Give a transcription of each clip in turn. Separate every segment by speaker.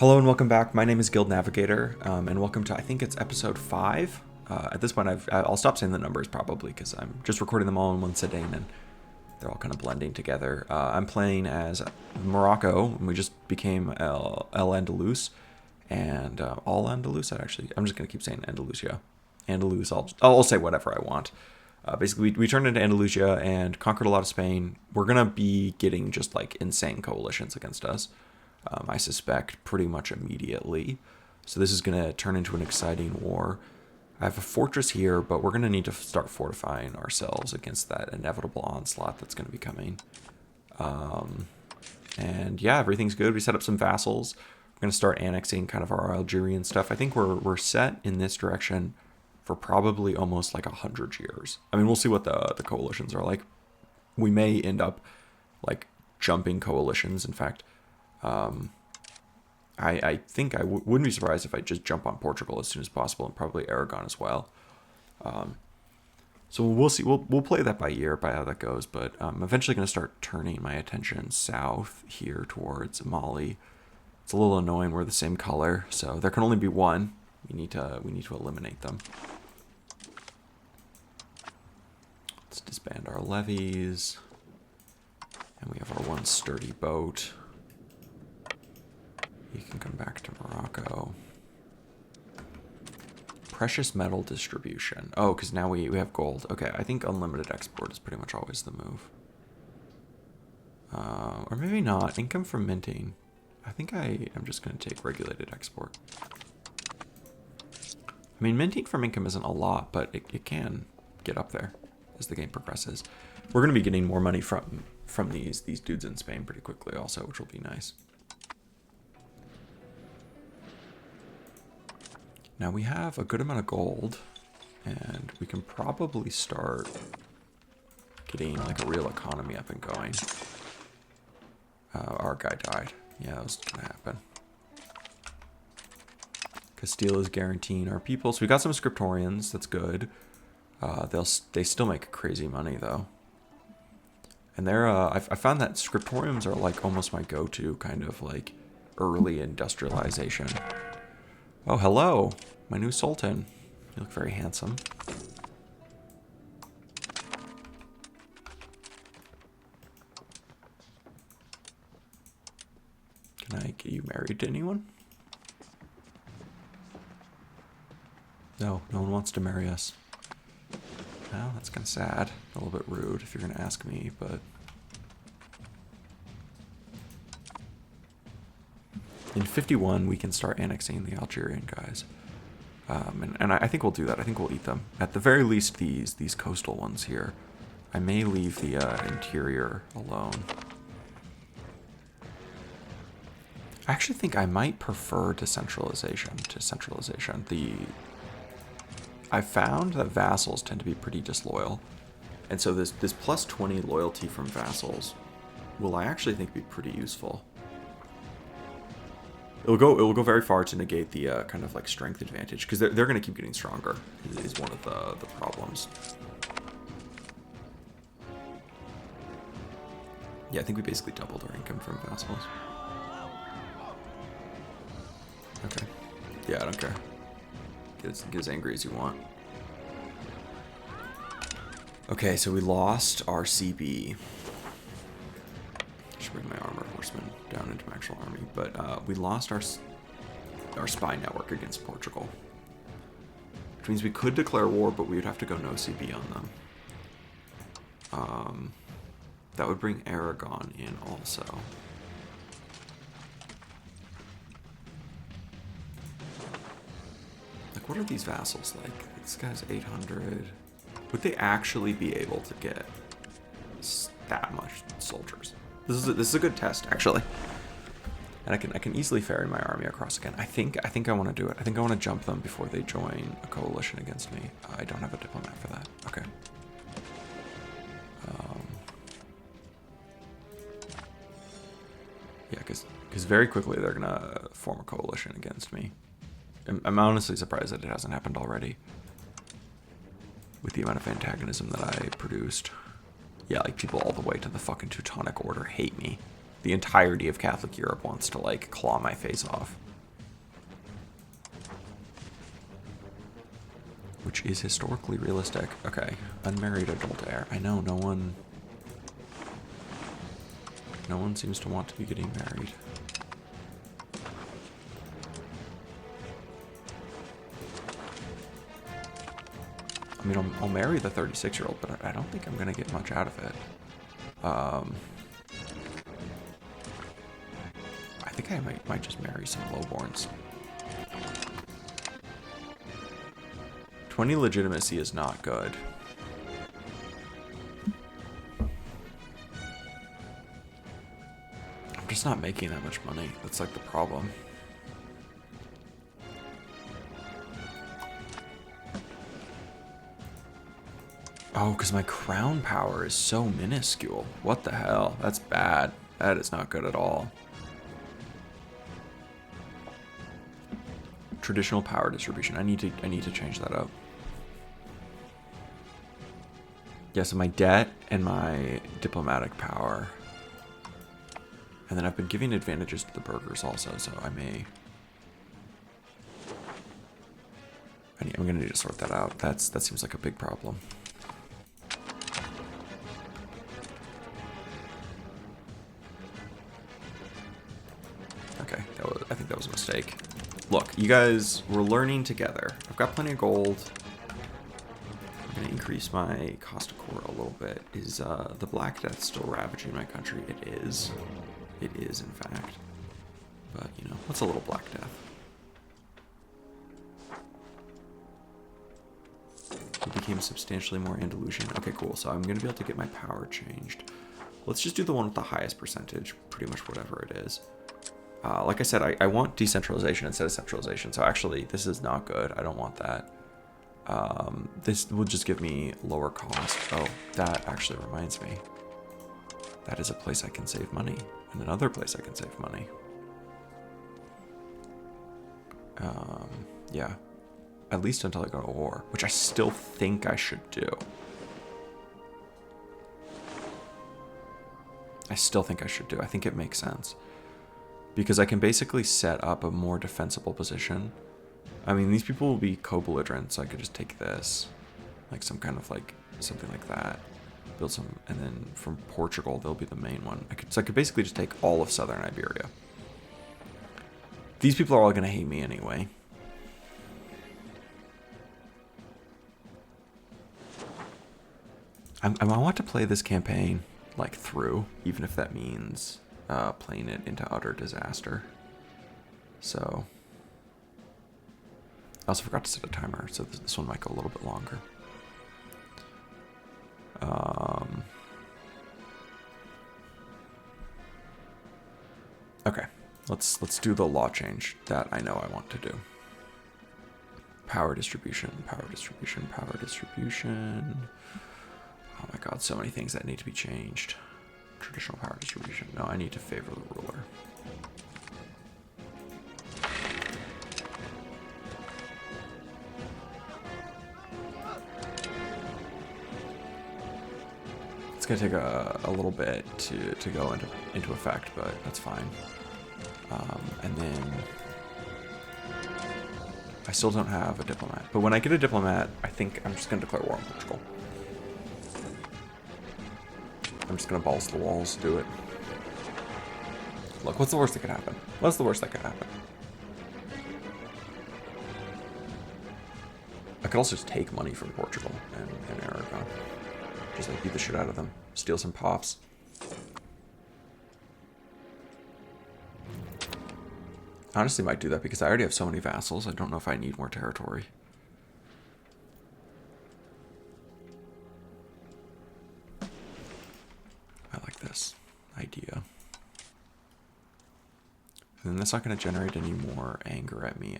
Speaker 1: Hello and welcome back. My name is Guild Navigator, and welcome to, I think it's episode 5. At this point, I'll stop saying the numbers probably because I'm just recording them all in one sitting and they're all kind of blending together. I'm playing as Morocco, and we just became El Andalus, and All Andalus, I'm just going to keep saying Andalusia. Andalus, I'll say whatever I want. Basically, we turned into Andalusia and conquered a lot of Spain. We're going to be getting just like insane coalitions against us. I suspect pretty much immediately. So this is going to turn into an exciting war. I have a fortress here, but we're going to need to start fortifying ourselves against that inevitable onslaught that's going to be coming. And yeah, everything's good. We set up some vassals. We're going to start annexing kind of our Algerian stuff. I think we're set in this direction for probably almost like 100 years. I mean, we'll see what the coalitions are like. We may end up like jumping coalitions. In fact, I think I wouldn't be surprised if I just jump on Portugal as soon as possible, and probably Aragon as well. So we'll see. We'll play that by ear, by how that goes. But I'm eventually going to start turning my attention south here towards Mali. It's a little annoying. We're the same color, so there can only be one. We need to eliminate them. Let's disband our levies, and we have our one sturdy boat. You can come back to Morocco. Precious metal distribution. Oh, because now we have gold. Okay, I think unlimited export is pretty much always the move. Or maybe not. Income from minting. I think I'm just going to take regulated export. I mean, minting from income isn't a lot, but it can get up there as the game progresses. We're going to be getting more money from these dudes in Spain pretty quickly also, which will be nice. Now we have a good amount of gold, and we can probably start getting like a real economy up and going. Our guy died. Yeah, that was gonna happen. Castile is guaranteeing our people, so we got some scriptorians. That's good. They still make crazy money though, and I found that scriptoriums are like almost my go-to kind of like early industrialization. Oh, hello, my new sultan. You look very handsome. Can I get you married to anyone? No, no one wants to marry us. Well, that's kind of sad. A little bit rude if you're going to ask me, but... In 51, we can start annexing the Algerian guys. And I think we'll do that. I think we'll eat them. At the very least, these coastal ones here. I may leave the interior alone. I actually think I might prefer decentralization to centralization. I found that vassals tend to be pretty disloyal. And so this plus 20 loyalty from vassals will, I actually think, be pretty useful. It will go very far to negate the kind of like strength advantage, because they're going to keep getting stronger is one of the problems. Yeah, I think we basically doubled our income from vassals. Okay. Yeah, I don't care. Get as angry as you want. Okay, so we lost our CB. I should bring my armor horsemen down into my actual army, but we lost our spy network against Portugal, which means we could declare war, but we would have to go no CB on them. That would bring Aragon in also. Like, what are these vassals like? This guy's 800. Would they actually be able to get that much soldiers? This is a good test, actually. And I can easily ferry my army across again. I think I want to do it. I think I want to jump them before they join a coalition against me. I don't have a diplomat for that. Okay. Yeah, because very quickly they're gonna form a coalition against me. I'm honestly surprised that it hasn't happened already, with the amount of antagonism that I produced. Yeah, like people all the way to the fucking Teutonic Order hate me. The entirety of Catholic Europe wants to like claw my face off. which is historically realistic. Okay, unmarried adult heir. I know no one seems to want to be getting married. I mean, I'll marry the 36-year-old, but I don't think I'm gonna get much out of it. I think I might just marry some lowborns. 20 legitimacy is not good. I'm just not making that much money. That's like the problem. Oh, because my crown power is so minuscule. What the hell? That's bad. That is not good at all. Traditional power distribution. I need to change that up. Yeah, so my debt and my diplomatic power. And then I've been giving advantages to the burghers also, so I may... I'm going to need to sort that out. That seems like a big problem. Okay, I think that was a mistake. Look, you guys, we're learning together. I've got plenty of gold. I'm going to increase my cost of core a little bit. Is the Black Death still ravaging my country? It is. It is, in fact. But, you know, what's a little Black Death? It became substantially more Andalusian. Okay, cool. So I'm going to be able to get my power changed. Let's just do the one with the highest percentage. Pretty much whatever it is. Like I said, I want decentralization instead of centralization. So actually, this is not good. I don't want that. This will just give me lower cost. Oh, that actually reminds me. That is a place I can save money. And another place I can save money. Yeah. At least until I go to war, which I still think I should do. I still think I should do. I think it makes sense. Because I can basically set up a more defensible position. I mean, these people will be co-belligerent, so I could just take this. Like some kind of like, something like that. Build some, and then from Portugal, they'll be the main one. So I could basically just take all of southern Iberia. These people are all going to hate me anyway. I want to play this campaign like through, even if that means playing it into utter disaster. So I also forgot to set a timer, so this one might go a little bit longer. Okay, let's do the law change that I know I want to do. Power distribution, power distribution, power distribution. Oh my god, so many things that need to be changed. Traditional power distribution. No, I need to favor the ruler. It's gonna take a little bit to go into effect, but that's fine. And then I still don't have a diplomat. But when I get a diplomat, I think I'm just gonna declare war on Portugal. I'm just gonna balls to the walls, do it. Look, what's the worst that could happen? What's the worst that could happen? I could also just take money from Portugal and Aragon. Just like beat the shit out of them. Steal some pops. Honestly, might do that because I already have so many vassals. I don't know if I need more territory. I like this idea. And then that's not going to generate any more anger at me.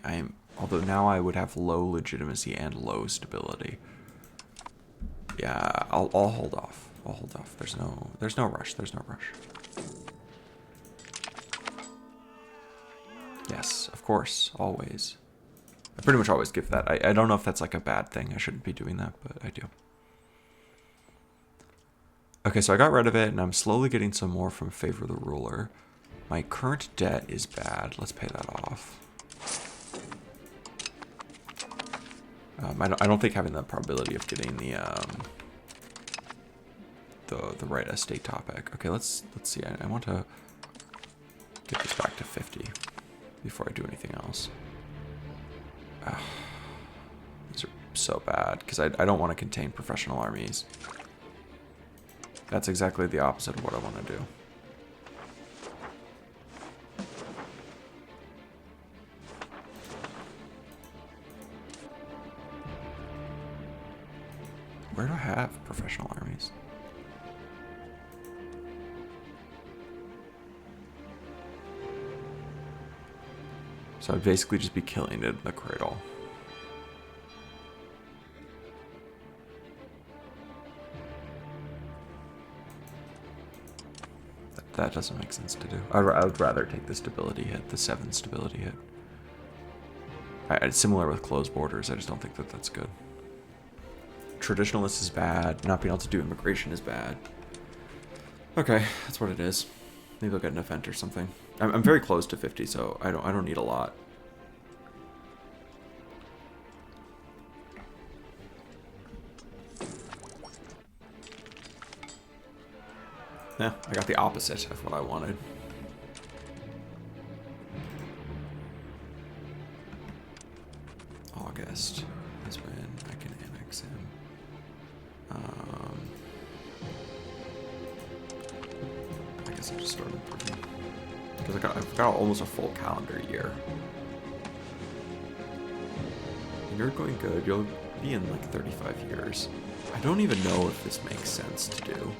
Speaker 1: Although now I would have low legitimacy and low stability. Yeah, I'll hold off. I'll hold off. There's no rush. There's no rush. Yes, of course, always. I pretty much always give that. I don't know if that's like a bad thing. I shouldn't be doing that, but I do. Okay, so I got rid of it, and I'm slowly getting some more from Favor the Ruler. My current debt is bad. Let's pay that off. I don't think having the probability of getting the right estate topic. Okay, let's see. I want to get this back to 50 before I do anything else. These are so bad because I don't want to contain professional armies. That's exactly the opposite of what I want to do. Where do I have professional armies? So I'd basically just be killing it in the cradle. That doesn't make sense to do. I would rather take the stability hit, the 7 stability hit. It's similar with closed borders. I just don't think that that's good. Traditionalist is bad. Not being able to do immigration is bad. Okay, that's what it is. Maybe I'll get an event or something. I'm very close to 50, so I don't need a lot. Yeah, I got the opposite of what I wanted. August is when I can annex him. I guess I'll just start improving. Because I've got almost a full calendar year. And you're going good. You'll be in like 35 years. I don't even know if this makes sense to do.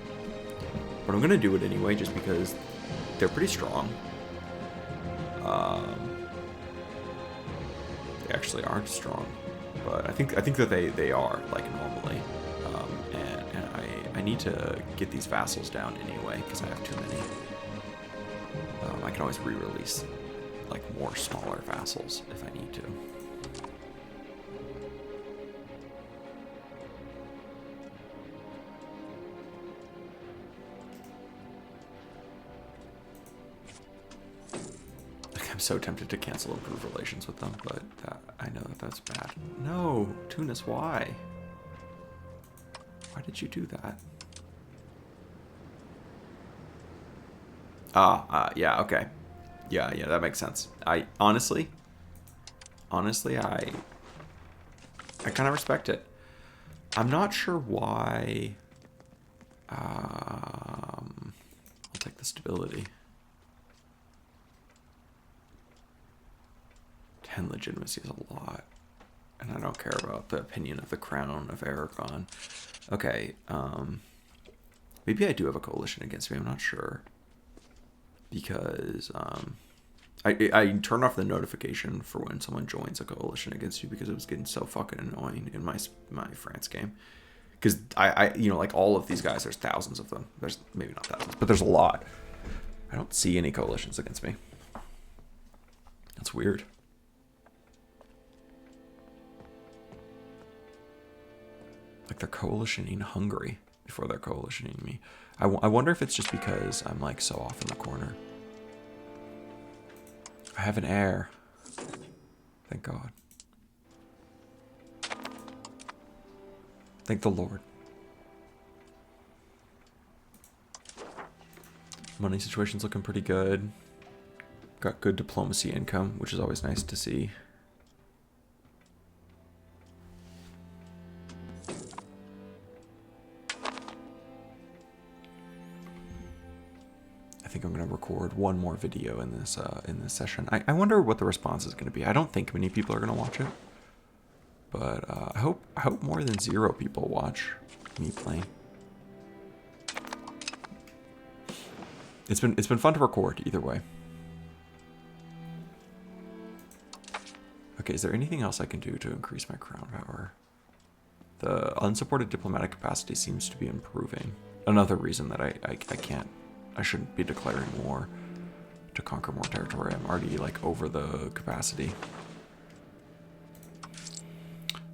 Speaker 1: But I'm going to do it anyway just because they're pretty strong. They actually aren't strong. But I think that they are, like, normally. And I need to get these vassals down anyway because I have too many. I can always re-release like more smaller vassals if I need to. I'm so tempted to cancel improved relations with them, but I know that that's bad. No, Tunis, why? Why did you do that? Yeah, okay. Yeah, that makes sense. I honestly, I kind of respect it. I'm not sure why. I'll take the stability. 10 legitimacy is a lot. And I don't care about the opinion of the crown of Aragon. Okay, maybe I do have a coalition against me, I'm not sure. Because I turned off the notification for when someone joins a coalition against you because it was getting so fucking annoying in my France game. Because I like all of these guys, there's thousands of them. There's maybe not thousands, but there's a lot. I don't see any coalitions against me. That's weird. Like they're coalitioning Hungary before they're coalitioning me. I wonder if it's just because I'm like so off in the corner. I have an heir. Thank God. Thank the Lord. Money situation's looking pretty good. Got good diplomacy income, which is always nice to see. I think I'm going to record one more video in this session. I wonder what the response is going to be. I don't think many people are going to watch it, but I hope more than 0 people watch me playing. It's been fun to record either way. Okay, is there anything else I can do to increase my crown power? The unsupported diplomatic capacity seems to be improving. Another reason that I shouldn't be declaring war to conquer more territory. I'm already like over the capacity.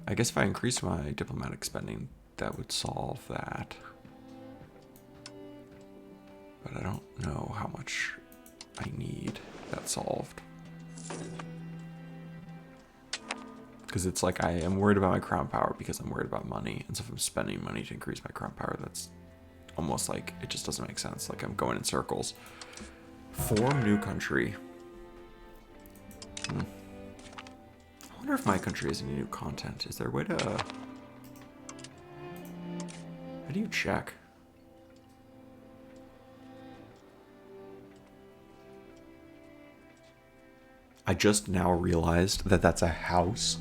Speaker 1: I guess if I increase my diplomatic spending, that would solve that. But I don't know how much I need that solved. Because it's like I am worried about my crown power because I'm worried about money. And so if I'm spending money to increase my crown power, that's almost like it just doesn't make sense. Like I'm going in circles. Form new country. I wonder if my country has any new content. Is there a way to... How do you check? I just now realized that that's a house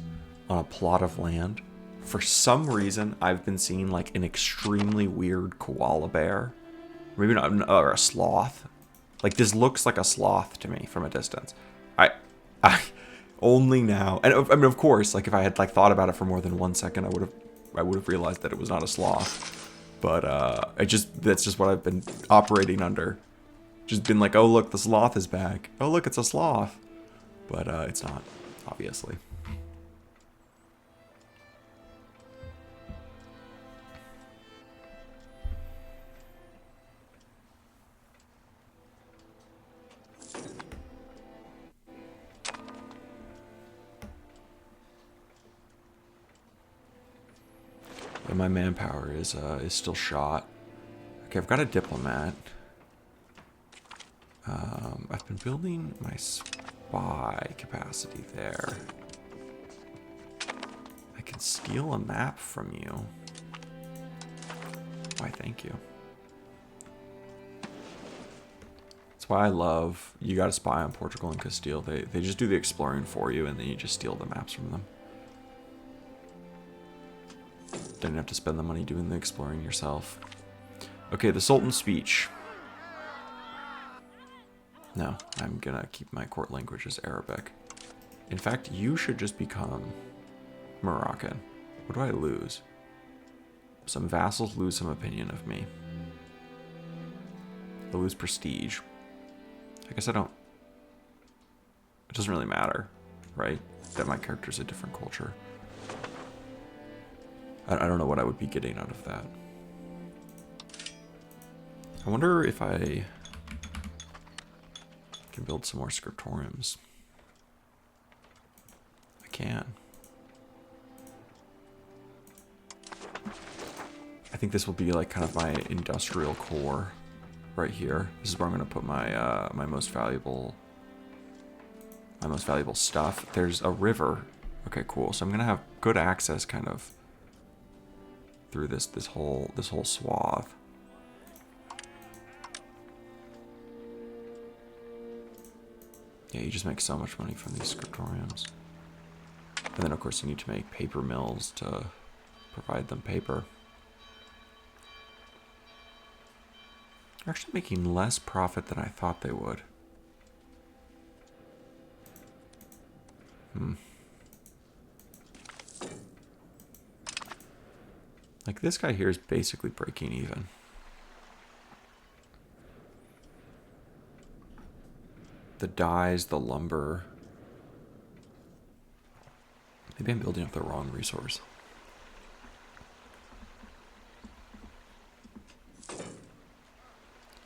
Speaker 1: on a plot of land. For some reason, I've been seeing like an extremely weird koala bear. Maybe not, or a sloth. Like this looks like a sloth to me from a distance. I only now, and I mean, of course, like if I had like thought about it for more than 1 second, I would have realized that it was not a sloth. But that's just what I've been operating under. Just been like, oh look, the sloth is back. Oh look, it's a sloth. But it's not, obviously. And my manpower is still shot. Okay, I've got a diplomat. I've been building my spy capacity there. I can steal a map from you. Why, thank you. That's why I love, you got to spy on Portugal and Castile. They just do the exploring for you, and then you just steal the maps from them. Didn't have to spend the money doing the exploring yourself. Okay, the Sultan's speech. No, I'm gonna keep my court language as Arabic. In fact, you should just become Moroccan. What do I lose? Some vassals lose some opinion of me. I lose prestige. I guess I don't... It doesn't really matter, right? That my character's a different culture. I don't know what I would be getting out of that. I wonder if I can build some more scriptoriums. I can. I think this will be like kind of my industrial core right here. This is where I'm going to put my my most valuable stuff. There's a river. Okay, cool. So I'm going to have good access kind of through this whole swath. Yeah, you just make so much money from these scriptoriums. And then of course you need to make paper mills to provide them paper. They're actually making less profit than I thought they would. Like this guy here is basically breaking even. The dyes, the lumber. Maybe I'm building up the wrong resource.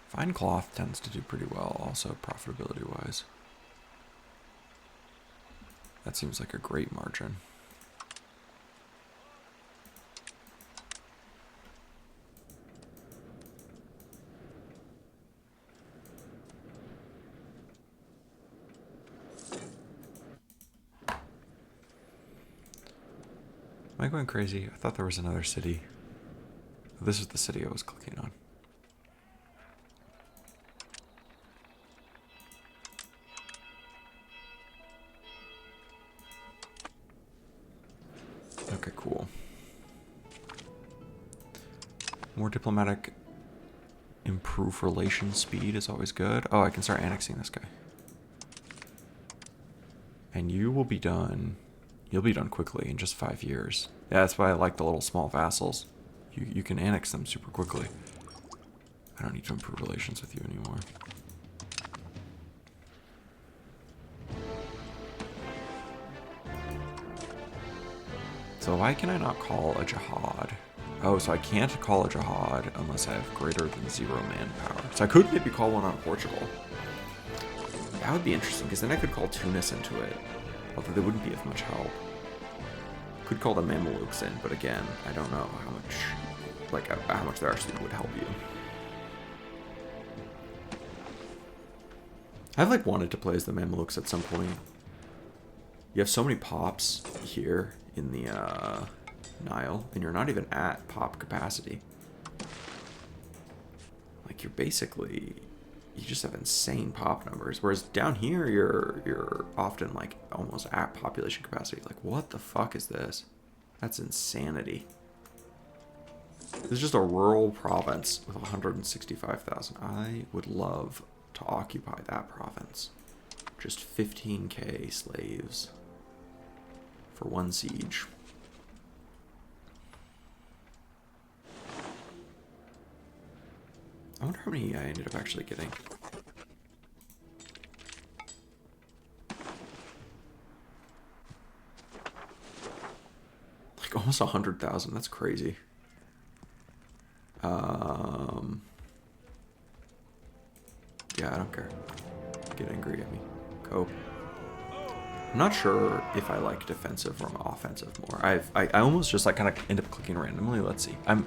Speaker 1: Fine cloth tends to do pretty well, also profitability-wise. That seems like a great margin. Am I going crazy? I thought there was another city. This is the city I was clicking on. Okay, cool. More diplomatic, improve relation speed is always good. Oh, I can start annexing this guy. And you will be done. You'll be done quickly in just 5 years. Yeah, that's why I like the little small vassals. You can annex them super quickly. I don't need to improve relations with you anymore. So why can I not call a jihad? Oh, so I can't call a jihad unless I have greater than 0 manpower. So I could maybe call one on Portugal. That would be interesting, because then I could call Tunis into it. Although they wouldn't be of much help. could call the Mamelukes in, but again, I don't know how much, like, how much they actually would help you. I've, like, wanted to play as the Mamelukes at some point. You have so many pops here in the Nile, and you're not even at pop capacity. Like, you're basically, you just have insane pop numbers, whereas down here you're often like almost at population capacity. Like, what the fuck is this? That's insanity. This is just a rural province with 165,000. I would love to occupy that province. Just 15k slaves for one siege. I wonder how many I ended up actually getting. Like almost 100,000. That's crazy. Yeah, I don't care. Get angry at me. Cope. I'm not sure if I like defensive or offensive more. I almost just like kind of end up clicking randomly. Let's see. I'm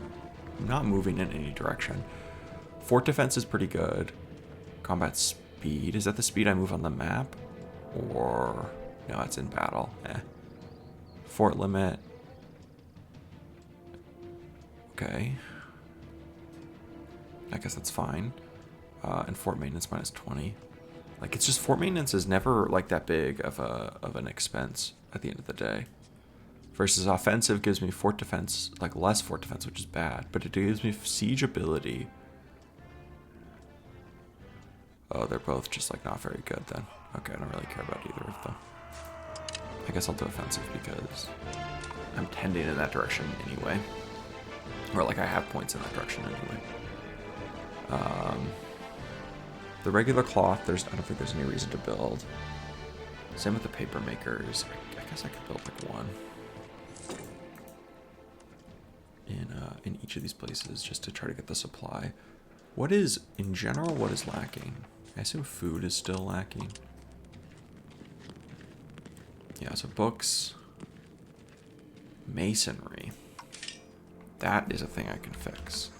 Speaker 1: not moving in any direction. Fort defense is pretty good. Combat speed. Is that the speed I move on the map? Or... no, it's in battle. Fort limit. Okay. I guess that's fine. And fort maintenance minus 20. Like, it's just fort maintenance is never like that big of an expense at the end of the day. Versus offensive gives me fort defense, like less fort defense, which is bad. But it gives me siege ability. Oh, they're both just like not very good then. Okay, I don't really care about either of them. I guess I'll do offensive because I'm tending in that direction anyway. Or like I have points in that direction anyway. The regular cloth, I don't think there's any reason to build. Same with the paper makers. I guess I could build like one in each of these places just to try to get the supply. What is, in general, what is lacking? I assume food is still lacking. Yeah, so books, masonry. That is a thing I can fix.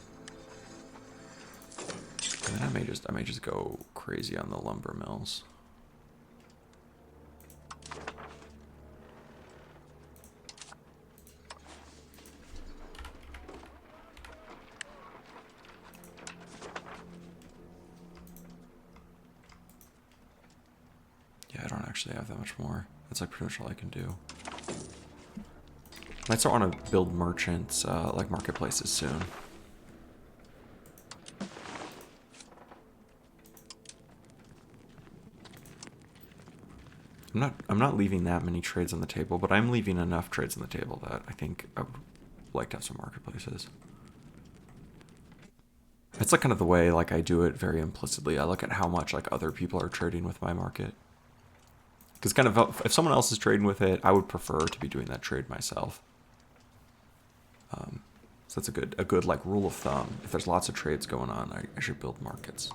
Speaker 1: And then I may just go crazy on the lumber mills. Yeah, I don't actually have that much more. That's like pretty much all I can do. I might start want to build merchants, like marketplaces soon. I'm not leaving that many trades on the table, but I'm leaving enough trades on the table that I think I would like to have some marketplaces. It's like kind of the way like I do it very implicitly. I look at how much like other people are trading with my market. Because kind of if someone else is trading with it, I would prefer to be doing that trade myself. So that's a good like rule of thumb. If there's lots of trades going on, I should build markets.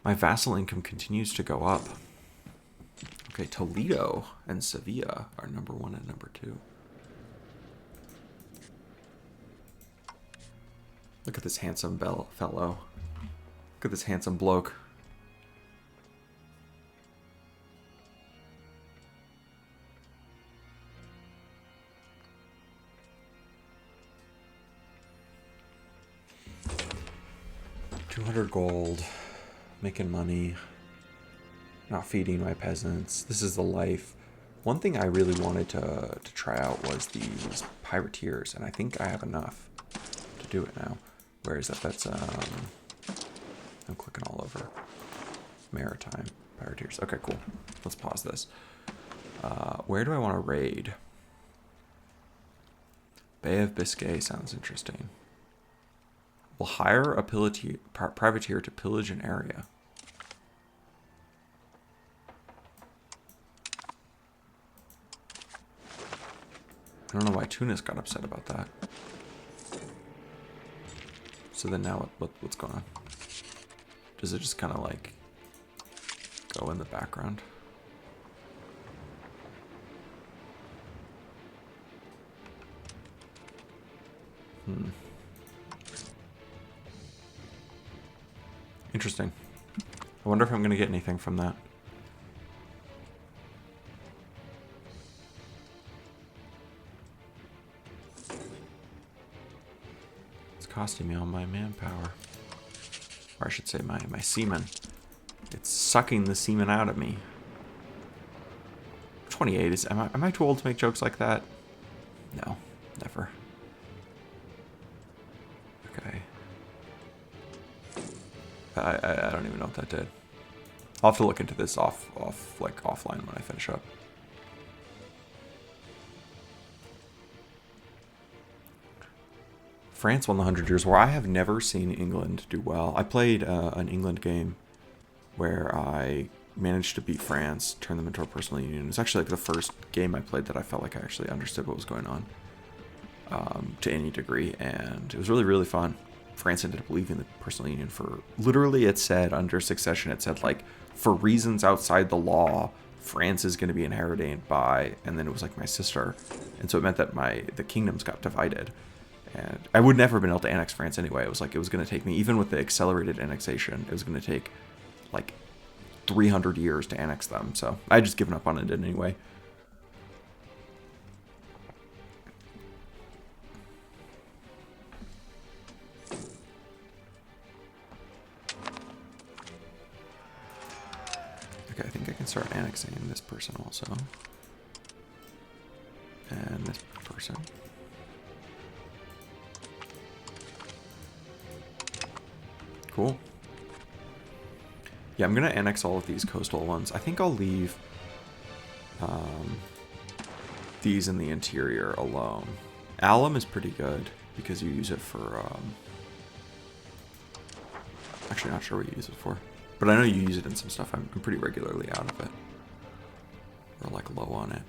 Speaker 1: My vassal income continues to go up. Okay, Toledo and Sevilla are number 1 and number 2. Look at this handsome fellow. Look at this handsome bloke. $200 gold, making money, not feeding my peasants. This is the life. One thing I really wanted to try out was these privateers, and I think I have enough to do it now. Where is that? That's I'm clicking all over. Maritime privateers. Okay, cool. Let's pause this. Where do I want to raid? Bay of Biscay sounds interesting. We'll hire a privateer to pillage an area. I don't know why Tunis got upset about that. So then now what's going on? Does it just kind of like go in the background? Interesting. I wonder if I'm going to get anything from that. It's costing me all my manpower. Or I should say my semen. It's sucking the semen out of me. 28 is... Am I too old to make jokes like that? No, never. Okay. I don't even know what that did. I'll have to look into this offline when I finish up. France won the 100 Years' War. I have never seen England do well. I played an England game where I managed to beat France, turn them into a personal union. It was actually like the first game I played that I felt like I actually understood what was going on to any degree, and it was really, really fun. France ended up leaving the personal union for, literally it said under succession, it said like, for reasons outside the law, France is going to be inherited by, and then it was like my sister. And so it meant that the kingdoms got divided. And I would never have been able to annex France anyway. It was like, it was going to take me, even with the accelerated annexation, it was going to take like 300 years to annex them. So I just given up on it anyway. Okay, I think I can start annexing this person also. And this person. Cool. Yeah, I'm going to annex all of these coastal ones. I think I'll leave these in the interior alone. Alum is pretty good because you use it for... actually, not sure what you use it for. But I know you use it in some stuff. I'm pretty regularly out of it. Or like low on it.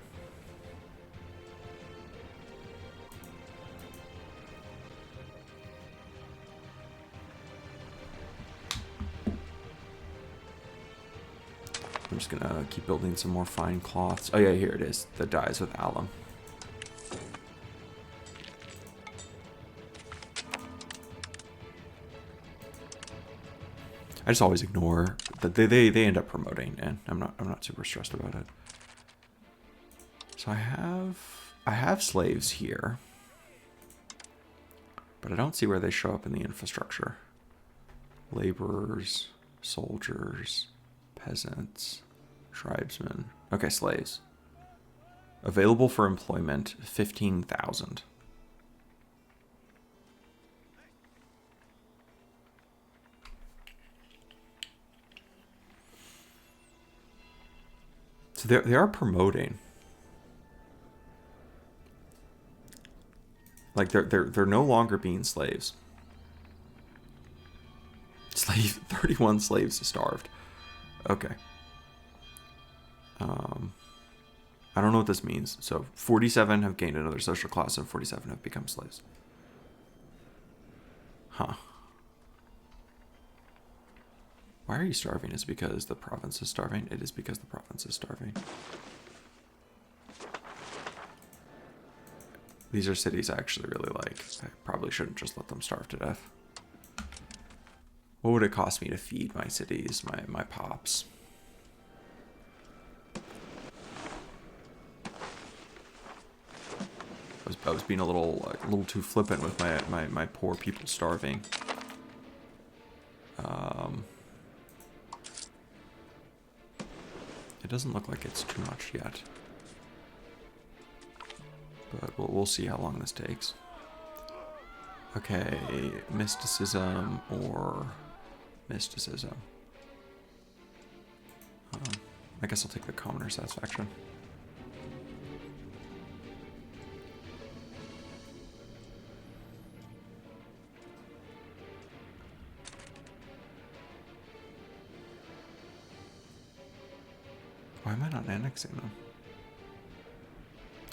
Speaker 1: I'm just gonna keep building some more fine cloths. Oh yeah, here it is. The dyes with alum. I just always ignore that they end up promoting, and I'm not super stressed about it. So I have slaves here, but I don't see where they show up in the infrastructure. Laborers, soldiers, peasants, tribesmen. Okay, slaves. Available for employment, 15,000. So they are promoting. Like they're no longer being slaves. 31 slaves starved. Okay. I don't know what this means. So 47 have gained another social class and 47 have become slaves. Huh. Why are you starving? Is it because the province is starving? It is because the province is starving. These are cities I actually really like. I probably shouldn't just let them starve to death. What would it cost me to feed my cities, my pops? I was being a little too flippant with my poor people starving. It doesn't look like it's too much yet. But we'll see how long this takes. Okay, mysticism or mysticism. I guess I'll take the commoner satisfaction. Why am I not annexing them?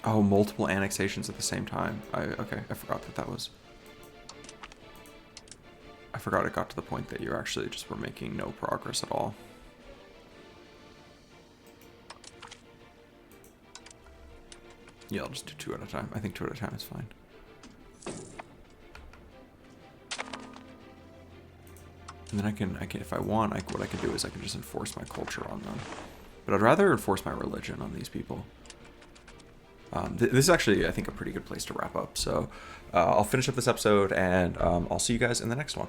Speaker 1: Oh, multiple annexations at the same time. Okay, I forgot that was... I forgot it got to the point that you actually just were making no progress at all. Yeah, I'll just do 2 at a time. I think 2 at a time is fine. And then I can, if I want, what I can do is I can just enforce my culture on them. But I'd rather enforce my religion on these people. This is actually, I think, a pretty good place to wrap up. So I'll finish up this episode, and I'll see you guys in the next one.